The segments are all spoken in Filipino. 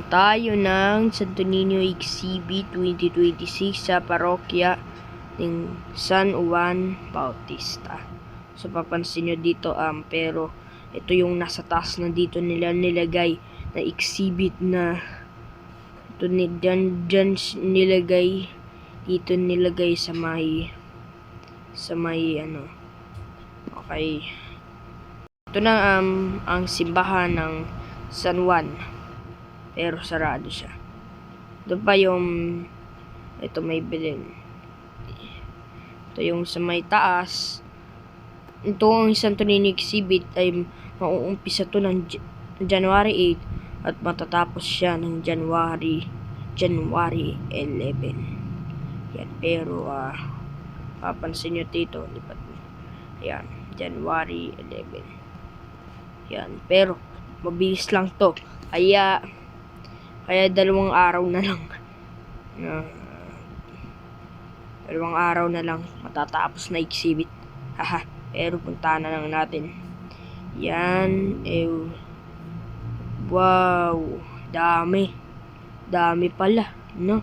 Tayo ng Santo Niño Exhibit 2026 sa parokya ng San Juan Bautista. So papansin nyo dito pero ito yung nasa taas na dito nila nilagay na exhibit na ito dyan nilagay dito nilagay sa may okay. Ito na ang simbahan ng San Juan. Pero sarado siya. Ito pa yung may bilin. Ito yung sa may taas. Ito ang Santo Niño exhibit ay mauumpisa to ng January 8 at matatapos siya ng January 11. Yan, pero papansin nyo dito, lipat mo. Ayan, January 11. Yan, pero mabilis lang to. Kaya dalawang araw na lang matatapos na exhibit. Haha, pero puntahan na lang natin. Yan, wow, dami pala, no?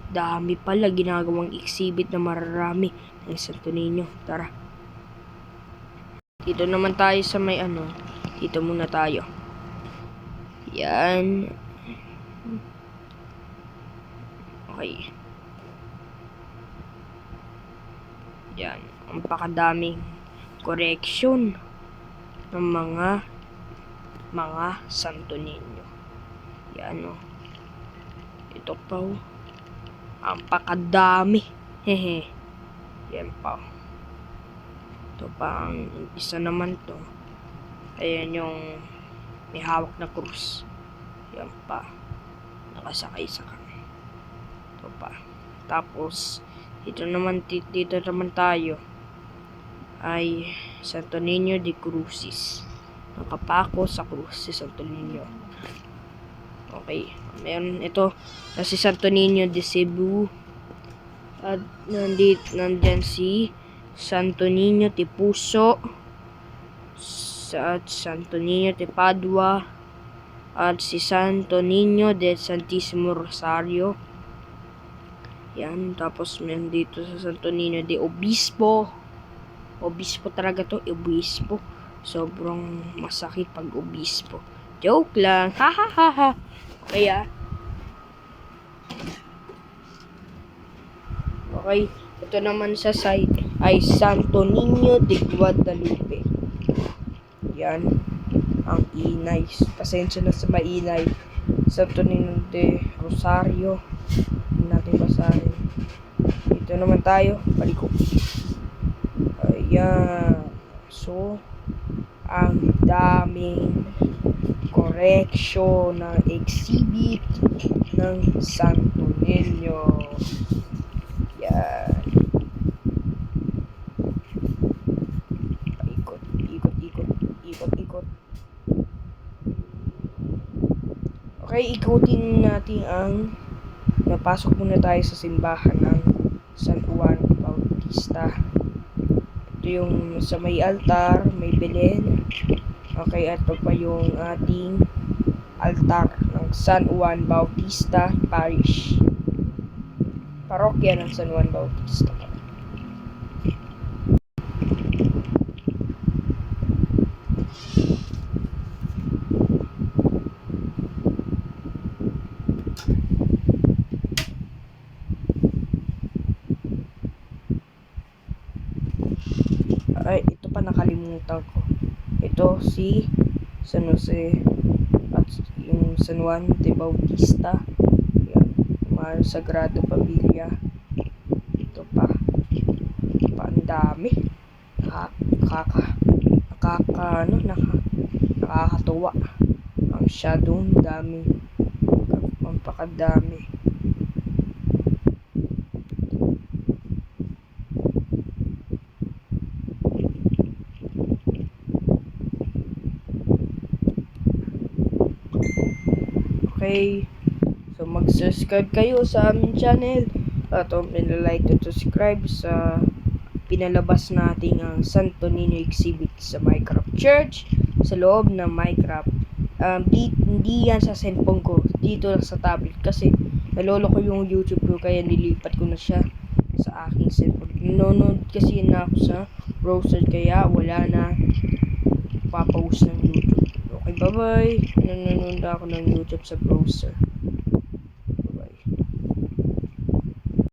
Dami pala ginagawang exhibit na mararami ng Santo Niño. Tara. Dito naman tayo sa may dito muna tayo. Yan. Okay. Yan. Ang pakadaming correction ng mga Santo Niño. Yan Ito pa ang pakadami. Hehe. Yan pa. Ito pa ang isa naman to. Ayan yung may hawak na krus. Yan pa. Nakasakay sa kanya. Ito pa. Tapos, dito naman tayo ay Santo Niño de Crucis. Nakapako sa krus si Santo Niño. Okay. Meron ito na si Santo Niño de Cebu. At nandyan si Santo Niño de Puso. At Santo Niño de Padua. At si Santo Niño de Santissimo Rosario. Yan, tapos meron dito sa Santo Niño de Obispo. Obispo talaga to, Obispo. Sobrang masakit pag Obispo. Joke lang, ha. Kaya, okay, ito naman sa side ay Santo Niño de Guadalupe. Yan, ang inay. Pasensya na sa maingay. Santo Niño de Rosario. Natin basahin. Dito naman tayo, paliko. Ayan. So, ang daming correction ng exhibit ng Santo Niño. Yan. Ikot. Okay, ikutin natin napasok muna tayo sa simbahan ng San Juan Bautista. Ito yung sa may altar, may Belen. Okay, ito pa yung ating altar ng San Juan Bautista Parish. Parokya ng San Juan Bautista. Ay, ito pa nakalimutan ko. Ito si San Jose at yung San Juan de Bautista. Yan, mga Sagrado Familia. Ito pa. Ang dami. Nakakatuwa. Ang masyadong dami. Ang pakadami. Okay, so mag-subscribe kayo sa aming channel at like to subscribe sa pinalabas nating ang Santo Niño exhibit sa Minecraft Church sa loob ng Minecraft Hindi yan sa cellphone ko, dito lang sa tablet kasi nalolo ko yung YouTube ko kaya nilipat ko na siya sa aking cellphone. Nanonood kasi na ako sa browser kaya wala na papaus ng YouTube. Okay, bye-bye. Nanonood ako ng YouTube sa browser.